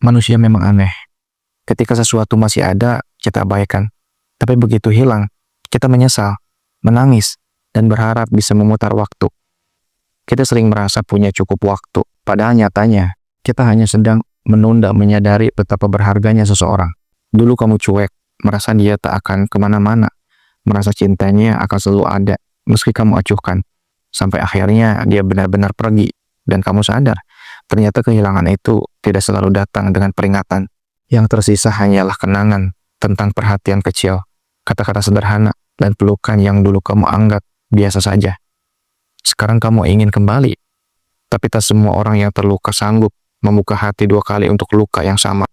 Manusia memang aneh. Ketika sesuatu masih ada, kita abaikan. Tapi begitu hilang, kita menyesal, menangis, dan berharap bisa memutar waktu. Kita sering merasa punya cukup waktu, padahal nyatanya kita hanya sedang menunda menyadari betapa berharganya seseorang. Dulu kamu cuek, merasa dia tak akan kemana-mana, merasa cintanya akan selalu ada, meski kamu acuhkan. Sampai akhirnya dia benar-benar pergi, dan kamu sadar, ternyata kehilangan itu tidak selalu datang dengan peringatan. Yang tersisa hanyalah kenangan tentang perhatian kecil, kata-kata sederhana, dan pelukan yang dulu kamu anggap biasa saja. Sekarang kamu ingin kembali, tapi tak semua orang yang terluka sanggup membuka hati 2 kali untuk luka yang sama.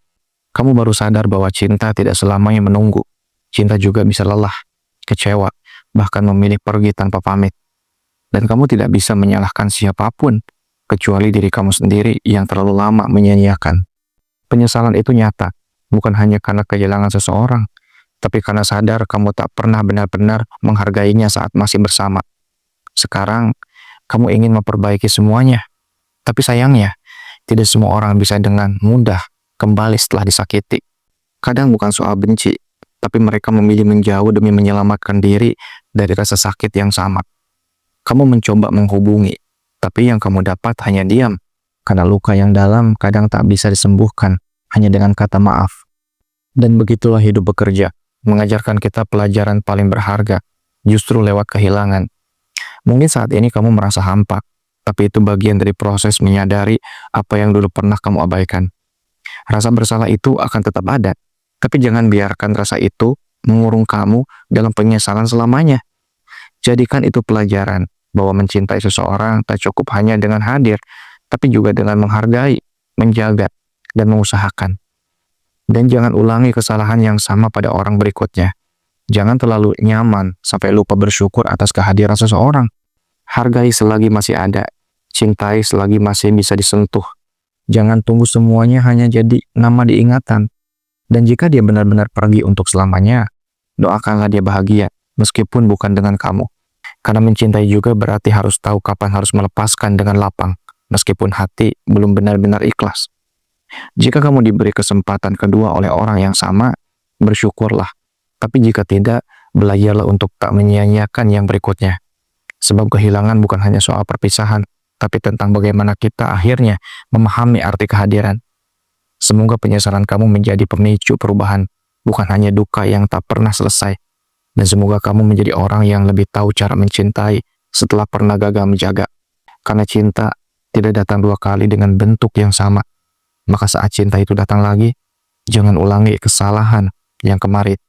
Kamu baru sadar bahwa cinta tidak selamanya menunggu. Cinta juga bisa lelah, kecewa, bahkan memilih pergi tanpa pamit. Dan kamu tidak bisa menyalahkan siapapun, kecuali diri kamu sendiri yang terlalu lama menyia-nyiakan. Penyesalan itu nyata, bukan hanya karena kehilangan seseorang, tapi karena sadar kamu tak pernah benar-benar menghargainya saat masih bersama. Sekarang, kamu ingin memperbaiki semuanya, tapi sayangnya, tidak semua orang bisa dengan mudah kembali setelah disakiti. Kadang bukan soal benci, tapi mereka memilih menjauh demi menyelamatkan diri dari rasa sakit yang sama. Kamu mencoba menghubungi, tapi yang kamu dapat hanya diam, karena luka yang dalam kadang tak bisa disembuhkan hanya dengan kata maaf. Dan begitulah hidup bekerja, mengajarkan kita pelajaran paling berharga, justru lewat kehilangan. Mungkin saat ini kamu merasa hampa, tapi itu bagian dari proses menyadari apa yang dulu pernah kamu abaikan. Rasa bersalah itu akan tetap ada, tapi jangan biarkan rasa itu mengurung kamu dalam penyesalan selamanya. Jadikan itu pelajaran bahwa mencintai seseorang tak cukup hanya dengan hadir, tapi juga dengan menghargai, menjaga, dan mengusahakan. Dan jangan ulangi kesalahan yang sama pada orang berikutnya. Jangan terlalu nyaman sampai lupa bersyukur atas kehadiran seseorang. Hargai selagi masih ada, cintai selagi masih bisa disentuh. Jangan tunggu semuanya hanya jadi nama diingatan. Dan jika dia benar-benar pergi untuk selamanya, doakanlah dia bahagia, meskipun bukan dengan kamu. Karena mencintai juga berarti harus tahu kapan harus melepaskan dengan lapang, meskipun hati belum benar-benar ikhlas. Jika kamu diberi kesempatan kedua oleh orang yang sama, bersyukurlah. Tapi jika tidak, belajarlah untuk tak menyia-nyiakan yang berikutnya. Sebab kehilangan bukan hanya soal perpisahan, tapi tentang bagaimana kita akhirnya memahami arti kehadiran. Semoga penyesalan kamu menjadi pemicu perubahan, bukan hanya duka yang tak pernah selesai. Dan semoga kamu menjadi orang yang lebih tahu cara mencintai setelah pernah gagal menjaga. Karena cinta tidak datang 2 kali dengan bentuk yang sama. Maka saat cinta itu datang lagi, jangan ulangi kesalahan yang kemarin.